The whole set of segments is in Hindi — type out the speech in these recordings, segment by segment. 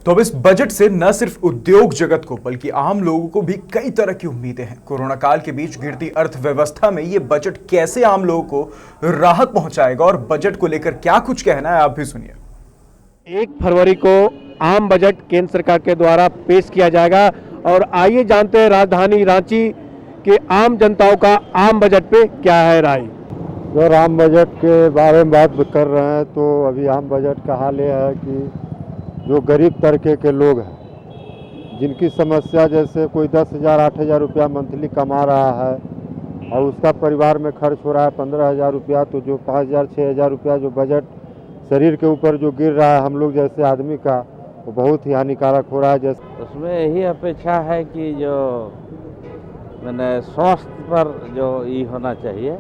तो अब इस बजट से न सिर्फ उद्योग जगत को बल्कि आम लोगों को भी कई तरह की उम्मीदें हैं। कोरोना काल के बीच गिरती अर्थव्यवस्था में ये बजट कैसे आम लोगों को राहत पहुंचाएगा और बजट को लेकर क्या कुछ कहना है, आप भी सुनिए। 1 फरवरी को आम बजट केंद्र सरकार के द्वारा पेश किया जाएगा और आइए जानते हैं राजधानी रांची के आम जनताओं का आम बजट पे क्या है राय। जो आम बजट के बारे में बात कर रहे हैं तो अभी आम बजट का हाल ये है कि जो गरीब तबके के लोग हैं, जिनकी समस्या जैसे कोई 10,000 8,000 रुपया मंथली कमा रहा है और उसका परिवार में खर्च हो रहा है 15,000 रुपया, तो जो 5,000 6,000 रुपया जो बजट शरीर के ऊपर जो गिर रहा है हम लोग जैसे आदमी का, वो बहुत ही हानिकारक हो रहा है। जैसे उसमें यही अपेक्षा है कि जो मैंने स्वास्थ्य पर जो ये होना चाहिए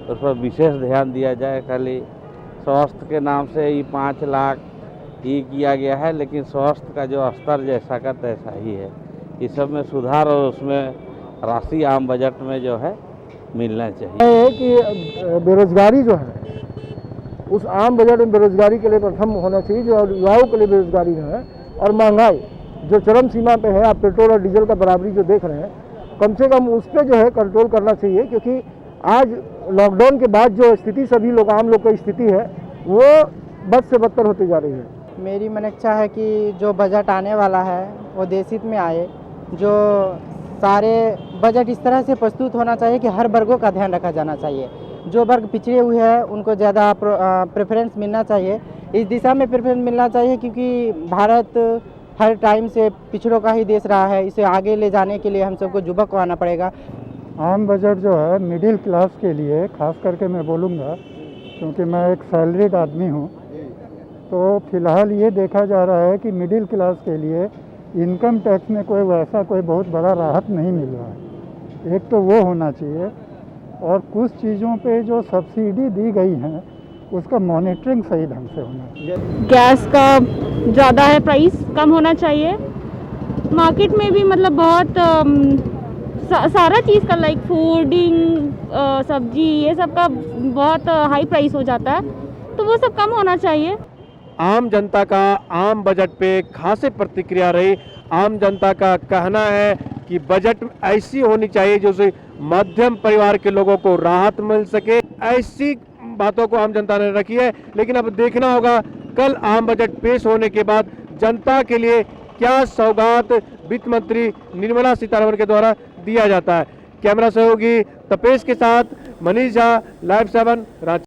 उस पर विशेष ध्यान दिया जाए। खाली स्वास्थ्य के नाम से ये 5 लाख ये किया गया है, लेकिन स्वास्थ्य का जो स्तर जैसा का तैसा ही है। इस सब में सुधार और उसमें राशि आम बजट में जो है मिलना चाहिए। कि बेरोजगारी जो है उस आम बजट में बेरोजगारी के लिए प्रथम होना चाहिए, जो युवाओं के लिए बेरोजगारी जो है, और महंगाई जो चरम सीमा पे है, आप पेट्रोल और डीजल का बराबरी जो देख रहे हैं, कम से कम उस पर जो है कंट्रोल करना चाहिए। क्योंकि आज लॉकडाउन के बाद जो स्थिति सभी लोग आम लोग की स्थिति है वो बद से बदतर होती जा रही है। मेरी मन इच्छा है कि जो बजट आने वाला है वो देश हित में आए। जो सारे बजट इस तरह से प्रस्तुत होना चाहिए कि हर वर्गों का ध्यान रखा जाना चाहिए। जो वर्ग पिछड़े हुए हैं उनको ज़्यादा प्रेफरेंस मिलना चाहिए, इस दिशा में प्रेफरेंस मिलना चाहिए, क्योंकि भारत हर टाइम से पिछड़ों का ही देश रहा है। इसे आगे ले जाने के लिए हम सबको युवक को आना पड़ेगा। आम बजट जो है मिडिल क्लास के लिए खास करके मैं बोलूँगा, क्योंकि मैं एक सैलरीड आदमी हूँ, तो फिलहाल ये देखा जा रहा है कि मिडिल क्लास के लिए इनकम टैक्स में कोई बहुत बड़ा राहत नहीं मिल रहा है। एक तो वो होना चाहिए, और कुछ चीज़ों पे जो सब्सिडी दी गई हैं उसका मॉनिटरिंग सही ढंग से होना चाहिए। गैस का ज़्यादा है, प्राइस कम होना चाहिए। मार्केट में भी मतलब बहुत सारा चीज़ का लाइक फूडिंग सब्जी ये सब का बहुत हाई प्राइस हो जाता है, तो वो सब कम होना चाहिए। आम जनता का आम बजट पे खासी प्रतिक्रिया रही। आम जनता का कहना है कि बजट ऐसी होनी चाहिए जो मध्यम परिवार के लोगों को राहत मिल सके। ऐसी बातों को आम जनता ने रखी है, लेकिन अब देखना होगा कल आम बजट पेश होने के बाद जनता के लिए क्या सौगात वित्त मंत्री निर्मला सीतारमण के द्वारा दिया जाता है। कैमरा सहयोगी तपेश के साथ मनीष झा, लाइव 7 रांची।